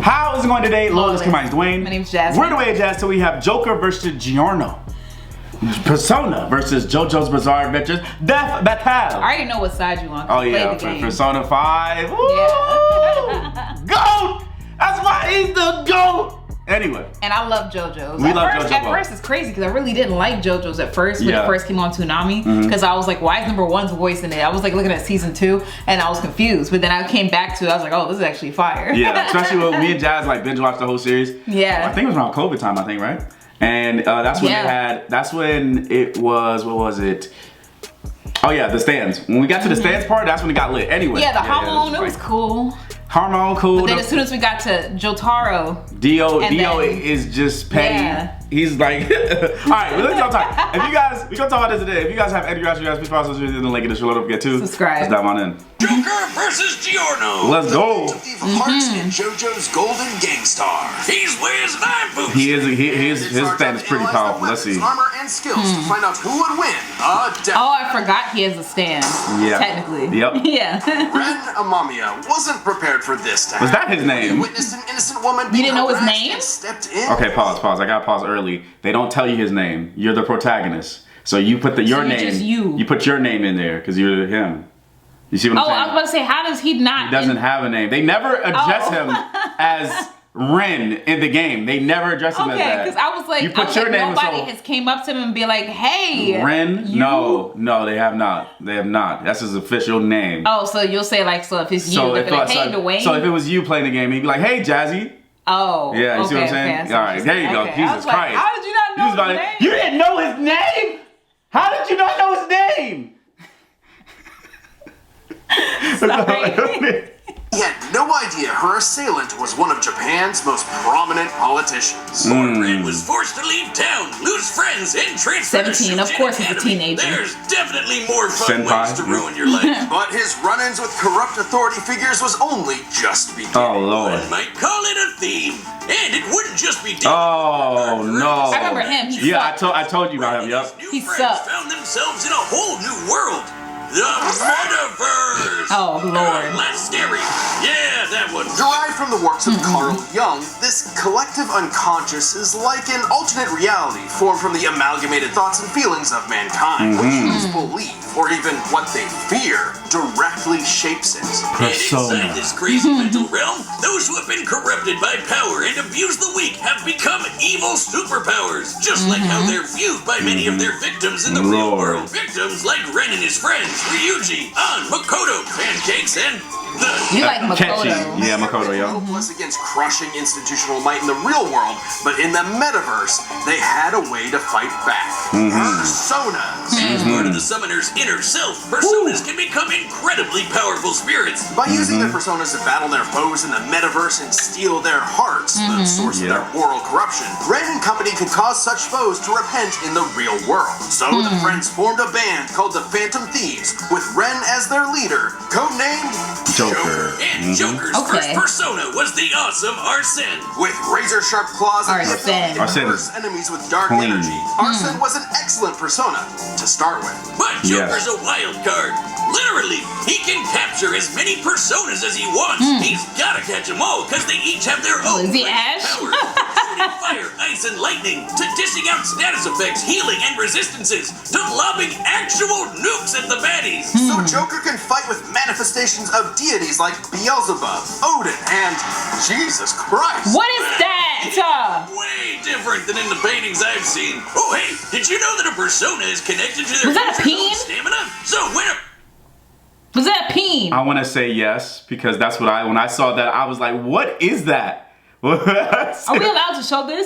How is it going today? Lord, this is Dwayne. My name's Jazz. We're Dwayne N Jazz, so we have Joker versus Giorno. Persona versus JoJo's Bizarre Adventures. Death Battle. I already know what side you want. Oh yeah, Persona 5. Woo! Yeah. GOAT! That's why he's the GOAT! Anyway. And I love JoJo's. We love JoJo's. At first it's crazy because I really didn't like JoJo's at first when it first came on Toonami. Because I was like, why is number one's voice in it? I was like looking at season 2 and I was confused. But then I came back to it, I was like, oh, this is actually fire. Yeah, especially when me and Jazz like binge watched the whole series. Yeah. I think it was around COVID time, right? And that's when that's when it was, what was it? Oh yeah, the stands. When we got to the stands part, that's when it got lit. Anyway. Yeah, the hormone, it was cool. Hormone, cool. But then as soon as we got to Jotaro. Dio is just petty. Yeah. He's like, alright, well, let's talk. If you guys, we're gonna talk about this today. If you guys have any reactions, please follow us in the link in the show. Don't forget to subscribe. Let's dive on in. Joker vs. Giorno. Let's go. Hearts in JoJo's Golden Gangstar. He's wears 9 boots. His stand is pretty powerful. Let's see. Armor and skills to find out who would win. Oh, I forgot he has a stand. Yeah. Technically. Yep. Yeah. Ren Amamiya wasn't prepared for this time. Was that his name? He witnessed an innocent woman you didn't know his name? Stepped in. Okay, pause. I gotta pause early. They don't tell you his name. You're the protagonist. So you put your name. Just you put your name in there because you're him. You see what I'm saying? I was about to say, how does he not? He doesn't have a name. They never address him as Ren in the game. They never address him as that. Okay, because I was like, you put your name. Nobody has came up to him and be like, hey, Ren? No, they have not. They have not. That's his official name. Oh, so you'll say like, so if it's you, they'll be like, hey, Dwayne. So if it was you playing the game, he'd be like, hey, Jazzy. Oh, yeah, you see what I'm saying? Okay, all right, there you go. Okay. Jesus Christ. How did you not know his name? You didn't know his name? How did you not know his name? Sorry. He had no idea her assailant was one of Japan's most prominent politicians. Ren was forced to leave town, lose friends, and transfer 17, of course he's a teenager. There's definitely more fun ways to ruin your life. But his run-ins with corrupt authority figures was only just beginning. Oh, Lord. One might call it a theme. And it wouldn't just be Oh, no. I remember him. He sucked. I told you about him, yep. He sucked. Found themselves in a whole new world. The Metaverse! Oh, Lord. Less scary. Yeah, that one. Derived from the works of Carl Jung, this collective unconscious is like an alternate reality formed from the amalgamated thoughts and feelings of mankind. What humans believe, or even what they fear, directly shapes it. And inside this crazy mental realm, those who have been corrupted by power and abused the weak have become evil superpowers, just like how they're viewed by many of their victims in the real world. Victims like Ren and his friends, Ryuji, An, Makoto, Pancakes, and you like Makoto. Yeah, Makoto, yeah. Hopeless against crushing institutional might in the real world, but in the metaverse, they had a way to fight back. Personas. As part of the summoner's inner self, personas can become incredibly powerful spirits. By using their personas to battle their foes in the metaverse and steal their hearts, the source of their moral corruption, Ren and company could cause such foes to repent in the real world. So the friends formed a band called the Phantom Thieves, with Ren as their leader, codenamed Joker. And Joker's first persona was the awesome Arsene. With razor-sharp claws and the ability to Arsene curse enemies with dark energy, Arsene was an excellent persona to start with. But Joker's a wild card. Literally, he can capture as many personas as he wants. He's gotta catch them all, because they each have their own Ash? powers. Shooting fire, ice, and lightning, to dishing out status effects, healing, and resistances, to lobbing actual nukes at the baddies. So Joker can fight with manifestations of deities like Beelzebub, Odin, and Jesus Christ. What is that? Way different than in the paintings I've seen. Oh, hey, did you know that a persona is connected to their Was that a peen? stamina? So when a Was that a peen? I want to say yes, because that's what when I saw that, I was like, what is that? Are we allowed to show this?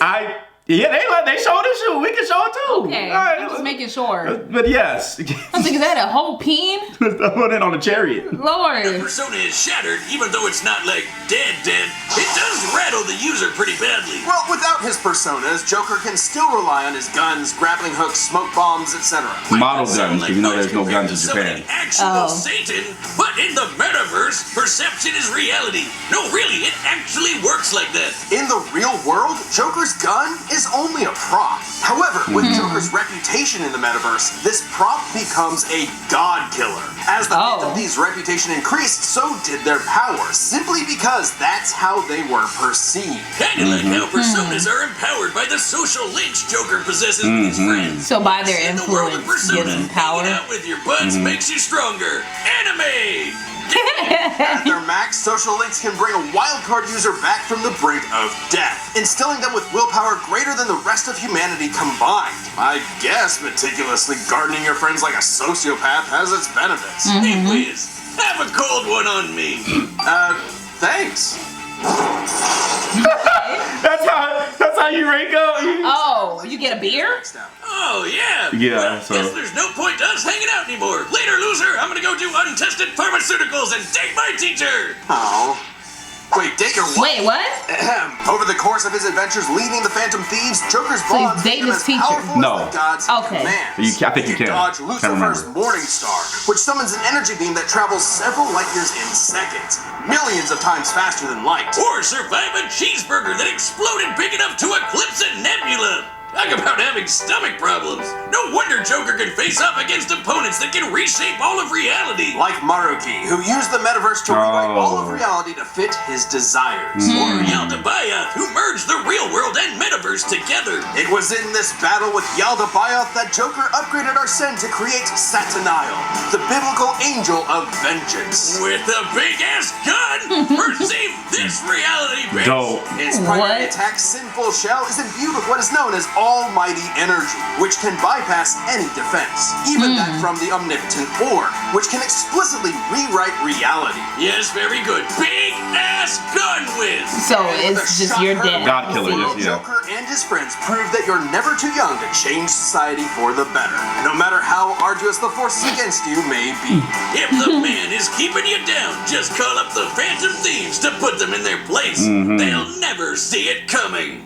Yeah, they showed it. Shoot, we can show it too. Okay, right, I'm just making sure. But yes. I was like, is that a whole peen? Put it on a chariot. Lord. persona is shattered, even though it's not like dead. It does rattle the user pretty badly. Well, without his personas, Joker can still rely on his guns, grappling hooks, smoke bombs, etc. Model guns, even though there's no guns in Japan. Actual Satan, but in the metaverse, perception is reality. No, really, it actually works like that. In the real world, Joker's gun is only a prop. However, with Joker's reputation in the metaverse, this prop becomes a god killer. As the hint of these reputation increased, so did their power, simply because that's how they were perceived. Kinda like how personas are empowered by the social lynch Joker possesses with his friends. So by their In the world of influence Persona, gives them power. hanging out with your buds makes you stronger. Anime! At their max, social links can bring a wildcard user back from the brink of death, instilling them with willpower greater than the rest of humanity combined. I guess meticulously gardening your friends like a sociopath has its benefits. Hey, Wiz, have a cold one on me. Thanks. That's how you rank up. Oh, you get a beer? Oh, yeah. Yeah, Well, so- guess there's no point to us hanging out anymore. Later, loser, I'm gonna go do untested pharmaceuticals and date my teacher. Oh. Wait, date your what? Wait, what? Ahem. Over the course of his adventures leading the Phantom Thieves, Joker's So he's bonds dating make him his as teacher. powerful No. as the gods Okay. commands. I think you can. dodge Can't Lucifer's remember. Morning Star, which summons an energy beam that travels several light years in seconds, millions of times faster than light. Or survive a cheeseburger that exploded big enough to eclipse a nebula. Talk about having stomach problems. No wonder Joker can face off against opponents that can reshape all of reality. Like Maruki, who used the metaverse to rewrite all of reality to fit his desires. Or Yaldabaoth, who merged the real world and metaverse together. It was in this battle with Yaldabaoth that Joker upgraded Arsene to create Sataniel, the biblical angel of vengeance. With a big-ass gun, perceive this reality, bitch. Dope. Its primary What? attack, Sinful Shell, is imbued with what is known as almighty energy, which can bypass any defense, even that from the omnipotent orb, which can explicitly rewrite reality. Yes, very good. Big-ass gun whiz. So With it's a just shot your heard death. God killer, Little just, yeah. Joker and his friends prove that you're never too young to change society for the better, no matter how arduous the forces against you may be. If the man is keeping you down, just call up the Phantom Thieves to put them in their place. They'll never see it coming.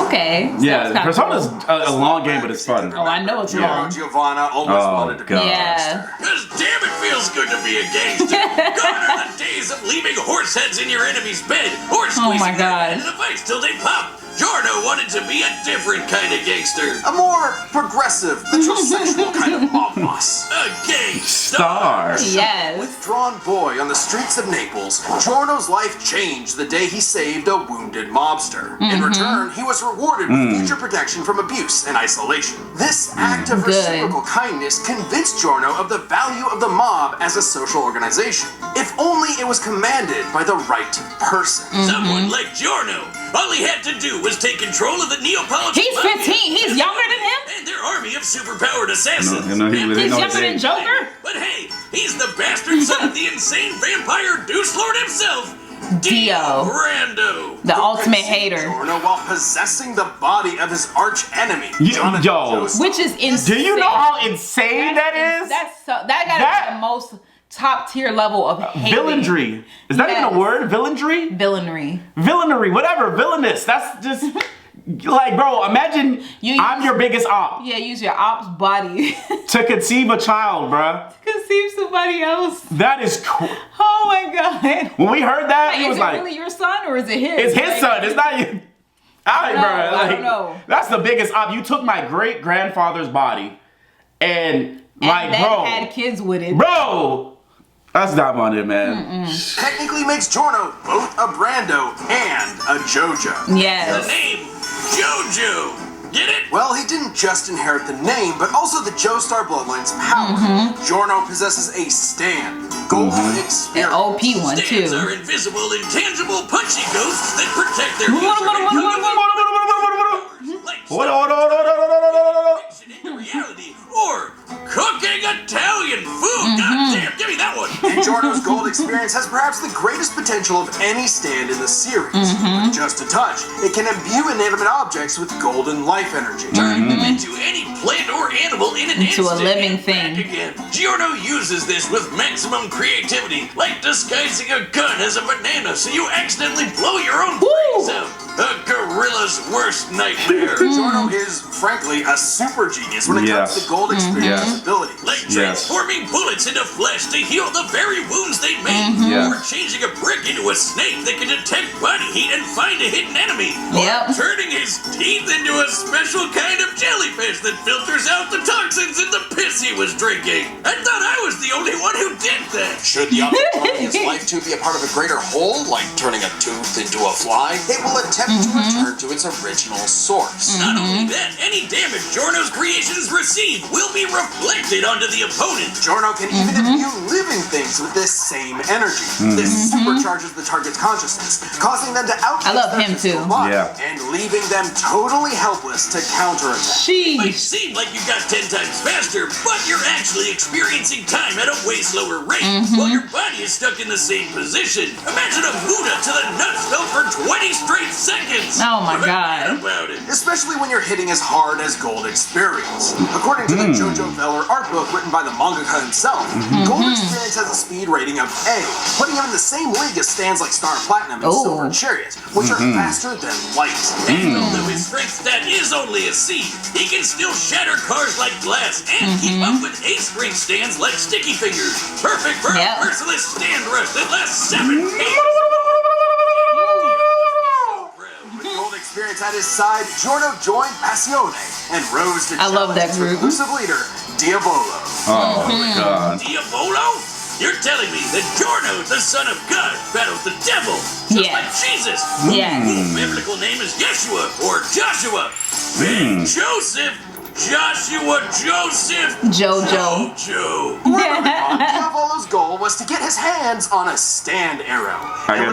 Okay. Yeah, Sounds kinda Persona's cool. a long game, but it's fun. Oh, I know it's Giorno long. Giovanna almost Oh, wanted to be God. a Yeah. gangster. Cause damn it feels good to be a gangster. Gone are the days of leaving horse heads in your enemy's bed or squeezing my their God. head in a vice till they pop. Giorno wanted to be a different kind of gangster. A more progressive, metrosexual kind of mob boss. A gangster. Star. Yes. Withdrawn boy on the streets of Naples, Giorno's life changed the day he saved a wounded mobster. In return, he was rewarded with future protection from abuse and isolation. This act of Good. reciprocal kindness convinced Giorno of the value of the mob as a social organization, if only it was commanded by the right person. Someone like Giorno. All he had to do was take control of the Neapolitan He's mafia 15. He's younger than him? and their army of superpowered assassins. You know, he He's know younger than his age. Joker? But hey, he's the bastard son of the insane vampire Deuce Lord himself, Dio. Brando. The ultimate hater. Giorno while possessing the body of his arch enemy, Yo. Joestar. Which is insane. Do you know how insane that is? That gotta That- be the most top tier level of hating. Villainry. Is that even Yes. a word? Villainry? Villainry. Villainry, whatever. Villainous. That's just like, bro, imagine I'm your biggest op Yeah, use your op's body to conceive a child, bruh. conceive somebody else. That is Oh my god. when we heard that, Like, he is was it like, really your son or is it his? it's his Like, son. It's not you. Alright, know, bro. I Like, don't know. that's the biggest op. You took my great grandfather's body and like, and then bro, had kids with it. bro. That's not on it, man. Technically makes Giorno both a Brando and a JoJo. The Yes. name JoJo. Get it? Well, he didn't just inherit the name, but also the Joestar bloodline's power. Giorno possesses a stand, golden An experience. OP one Stands too. are invisible, intangible, punchy ghosts that protect their What? in reality or cooking Italian food. God damn, give me that one. And Giorno's gold experience has perhaps the greatest potential of any stand in the series. With just a touch, it can imbue inanimate objects with golden life energy. Turning them into any plant or animal in an Into a instant living and back thing. again. Giorno uses this with maximum creativity, like disguising a gun as a banana so you accidentally blow your own Woo! some. A gorilla's worst nightmare. Giorno is, frankly, a super genius when it comes to Gold Experience's ability. Like transforming bullets into flesh to heal the very wounds they make. Or changing a brick into a snake that can detect body heat and find a hidden enemy. Or turning his teeth into a special kind of jellyfish that filters out the toxins in the piss he was drinking. I thought I was the only one who did that. Should the object turning his life tube be a part of a greater whole, like turning a tooth into a fly, it will attempt to return to its original source. Not only that, any damage Giorno's creations receive will be reflected onto the opponent. Giorno can even imbue living things with this same energy. This supercharges the target's consciousness, causing them to outpace their physical body, and leaving them totally helpless to counterattack. It might seem like you got 10 times faster, but you're actually experiencing time at a way slower rate, while your body is stuck in the same position. Imagine a Buddha to the nuts though for 20 straight seconds. Oh my god. Especially when you're hitting as hard as Gold Experience. According to the JoJo art book written by the mangaka himself, Gold Experience has a speed rating of A, putting him in the same league as stands like Star Platinum and Silver Chariot, which are faster than light. And although his strength stat is only a C, he can still shatter cars like glass and keep up with A-strength stands like Sticky Fingers. Perfect for a merciless stand rush that lasts 7 minutes. Gold Experience at his side, Giorno joined Passione and rose to challenge his reclusive leader, Diavolo. Oh my god. Diavolo? You're telling me that Giorno, the son of God, battles the devil, just like Jesus, whose biblical name is Yeshua or Joshua, and Joseph, Joshua, Joseph, JoJo. Diavolo's goal was to get his hands on a stand arrow. You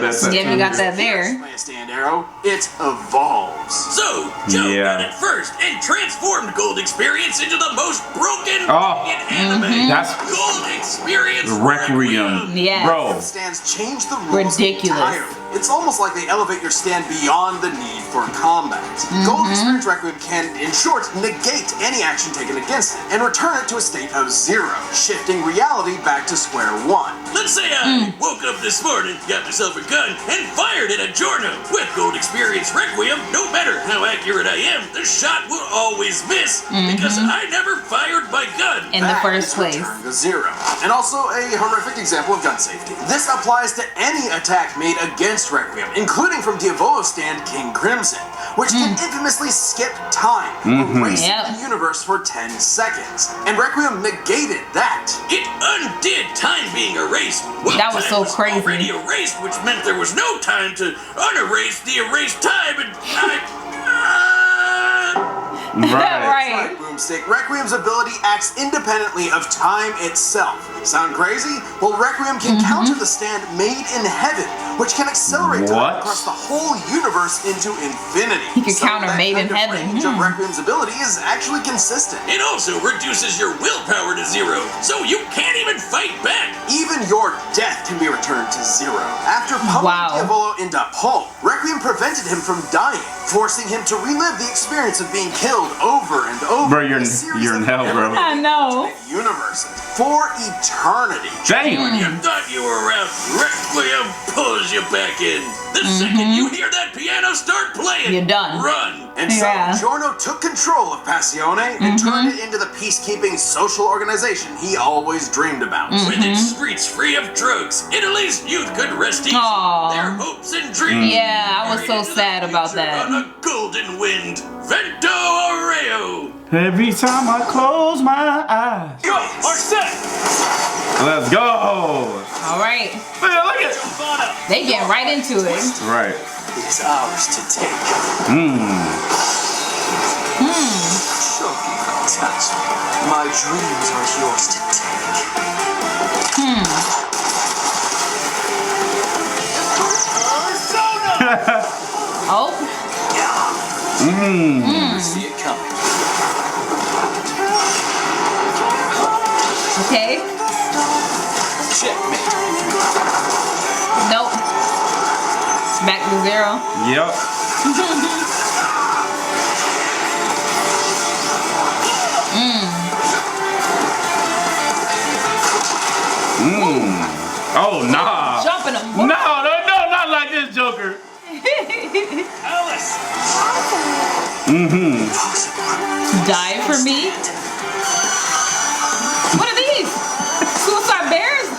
got that there. By a stand arrow, it evolves. So, Joe got it first and transformed Gold Experience into the most broken in anime. That's Gold Experience Requiem. Bro. Stands change the rules ridiculous. entirely. It's almost like they elevate your stand beyond the need for combat. Gold Experience Requiem can, in short, negate any action taken against it and return it to a state of 0, shifting reality back to square one. Let's say I woke up this morning, got myself a gun, and fired it at Giorno. With Gold Experience Requiem, no matter how accurate I am, the shot will always miss because I never fired my gun. In the first place. Return to 0. And also a horrific example of gun safety. This applies to any attack made against Requiem, including from Diavolo's stand King Crimson, which can infamously skip time, erasing the universe for 10 seconds. And Requiem negated that. It undid time being erased. Well, that was so crazy. Already erased, which meant there was no time to unerase the erased time, and Right. Boomstick. Requiem's ability acts independently of time itself. Sound crazy? Well, Requiem can counter the stand made in heaven, which can accelerate time across the whole universe into infinity. He can counter made in heaven. The range of Requiem's ability is actually consistent. It also reduces your willpower to 0, so you can't even fight back. Even your death can be returned to 0. After pummeling Diavolo into pulp, Requiem prevented him from dying, forcing him to relive the experience of being killed over and over. Bro, you're in hell, bro. I know. Universes for eternity. Damn. When you thought you were out, Requiem pulls you back in. The second you hear that piano start playing, you're done. Run. And so Giorno took control of Passione and turned it into the peacekeeping social organization he always dreamed about. With its streets free of drugs, Italy's youth could rest easy. Their hopes and dreams. Yeah, I was so sad about that. On a golden wind, Vento Oreo. Every time I close my eyes. Go, are set. Let's go. All right. Look at they get right into it. Right. It's ours to take. Sure, you can touch me. My dreams are yours to take. Oh. See it coming. Okay. Checkmate. Nope. Back to 0. Yep. Oh, nah. Jumping him. No, not like this, Joker. Alice! Die for me? What are these? Suicide bears?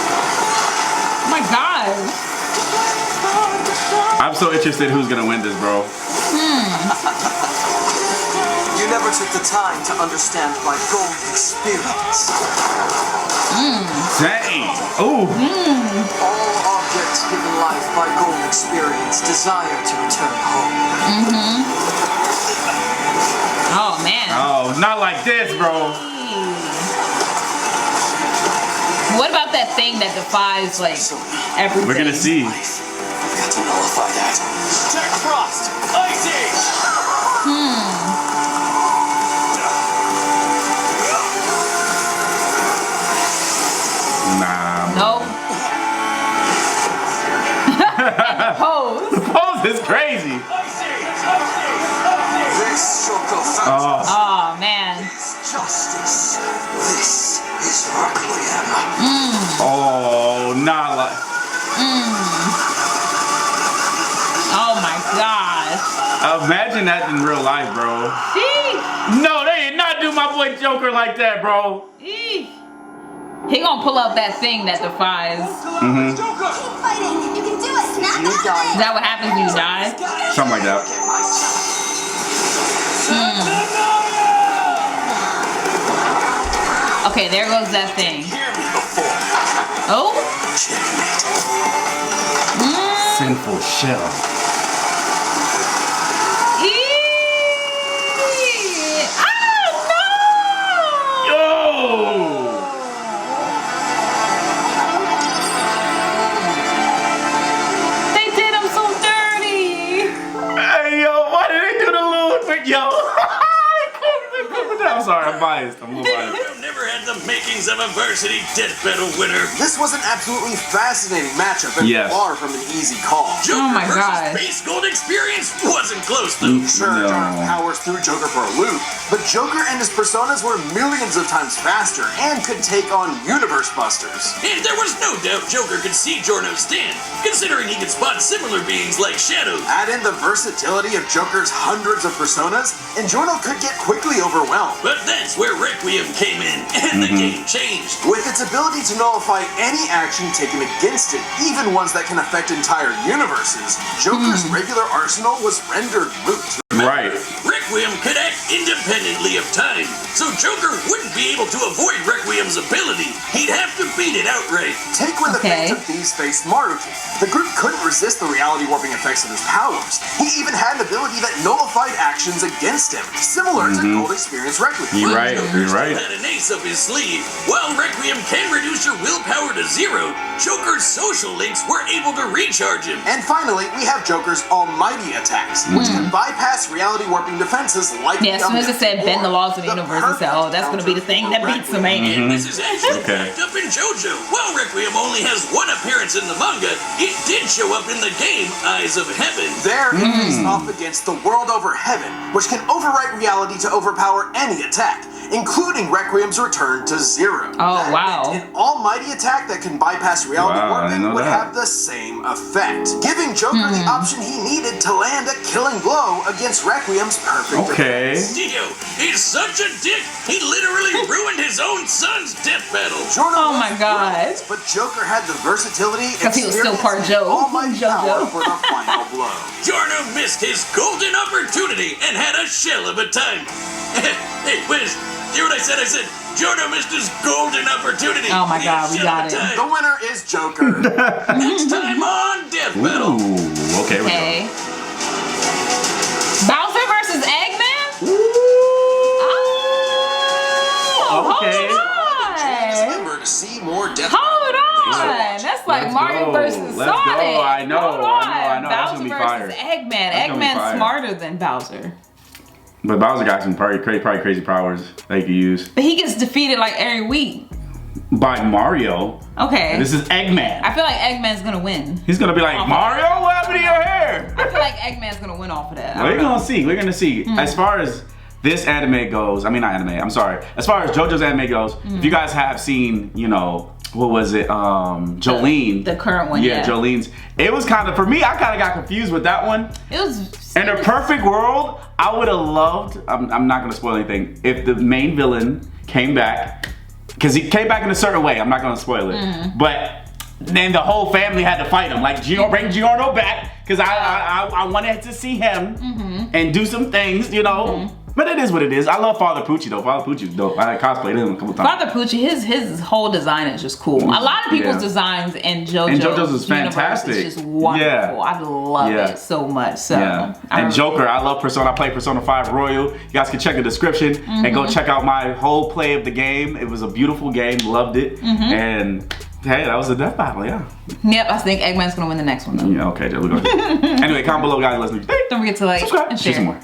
Oh my god. I'm so interested who's gonna win this, bro. You never took the time to understand my gold experience. Dang. Ooh. All objects given life by gold experience desire to return home. Oh man. Oh, not like this, bro. What about that thing that defies like everything? We're gonna see. I've got to nullify that. Jack Frost! Ice Age! Nah. Nope. And the pose. The pose is crazy. Ice Age! Ice Age! Ice Age! This Joker Oh. Oh man. is justice. This is Requiem. Oh, not like. Oh my gosh. Imagine that in real life, bro. Sheesh. No, they did not do my boy Joker like that, bro. Eesh. He gonna pull out that thing that defies. Mm-hmm. Joker! Keep fighting. You can do it. Snap You out die. Is that what happens when you die? Something like that. Get myself. Okay, there goes that thing. Hear me before. Oh. Checkmate. Sinful shell. Yo! They did him so dirty. Hey, yo, why did they do the little thing? Yo. I'm sorry, I'm biased. I'm a little biased. You've never had the makings of a varsity death battle winner. This was an absolutely fascinating matchup and Yes. far from an easy call. Joker my versus God. Base Gold Experience wasn't close though. Sure, No. Joker powers through Joker for a loop, but Joker and his personas were millions of times faster and could take on universe busters. And there was no doubt Joker could see Giorno's stand, considering he could spot similar beings like shadows. Add in the versatility of Joker's hundreds of personas, and Giorno could get quickly overwhelmed. But that's where Requiem came in, and the game changed. With its ability to nullify any action taken against it, even ones that can affect entire universes, Joker's regular arsenal was rendered moot. Right. Requiem could act independently of time, so Joker wouldn't be able to avoid Requiem's ability. He'd have to beat it outright. Take when the Okay. Phantom Thieves faced Maruki. The group couldn't resist the reality warping effects of his powers. He even had an ability that nullified actions against him, similar to Gold Experience Requiem. You're right. Joker You're still right. had an ace up his sleeve. While Requiem can reduce your willpower to 0, Joker's social links were able to recharge him. And finally, we have Joker's almighty attacks, which can bypass reality warping defenses like Yeah, as soon as the it said bend the laws of the The universe, I said, oh, that's gonna be the thing that beats him, ain't it? And this is actually Okay. backed up in JoJo. While Requiem only has one appearance in the manga, it did show up in the game Eyes of Heaven. There, it faced off against the world over heaven, which can overwrite reality to overpower any attack, including Requiem's return to 0. Oh, That wow. meant an almighty attack that can bypass reality Wow, I didn't warping know would that. have the same effect, giving Joker the option he needed to land a killing blow against Requiem's perfect Okay. defense. Dio, he's such a dick, he literally ruined his own son's death battle. Giorno Oh was my God. brilliant, but Joker had the versatility 'Cause he was still part experience, Joe. and almighty JoJo. power for the final blow. Giorno missed his golden opportunity and had a shell of a time. Hey, Wiz, hear what I said? I said, Giorno missed his golden opportunity. Oh my He had a God, we shell got of a it. time. The winner is Joker. Next time on Death Battle. Ooh. Okay. Here we go. Okay. Bowser versus Eggman? Oh, Okay. hold on. Remember to see more Death Hold on. That's like Let's Mario go. versus Let's Sonic. go. I know, Hold I on. know. That's gonna Bowser be versus fire. Eggman. That's gonna be Eggman's fire. smarter than Bowser. But Bowser got some probably crazy powers that he could use. But he gets defeated like every week. By Mario. Okay. This is Eggman. I feel like Eggman's gonna win. He's gonna be like, Mario, what happened to your hair? I feel like Eggman's gonna win off of that. I We're don't know. gonna see. We're gonna see. As far as this anime goes, I mean not anime. I'm sorry. As far as JoJo's anime goes, if you guys have seen, you know, what was it? Jolene. The current one, yeah. Jolene's. It was kind of, for me, I kind of got confused with that one. In a perfect world, I would have loved, I'm not going to spoil anything, if the main villain came back, because he came back in a certain way. I'm not going to spoil it. But then the whole family had to fight him. Like, bring Giorno back, because I wanted to see him and do some things, you know. But it is what it is. I love Father Pucci though. Father Pucci's dope. I cosplayed him a couple times. Father Pucci, his whole design is just cool. A lot of people's designs in JoJo's is fantastic. It's just wonderful. I love it so much. So and Joker, I love Persona. I play Persona 5 Royal. You guys can check the description and go check out my whole play of the game. It was a beautiful game. Loved it. And hey, that was a death battle, Yep, I think Eggman's gonna win the next one though. Yeah, okay, we're going to. Anyway, comment below, guys. Let's do. Don't forget to like subscribe. and share. More.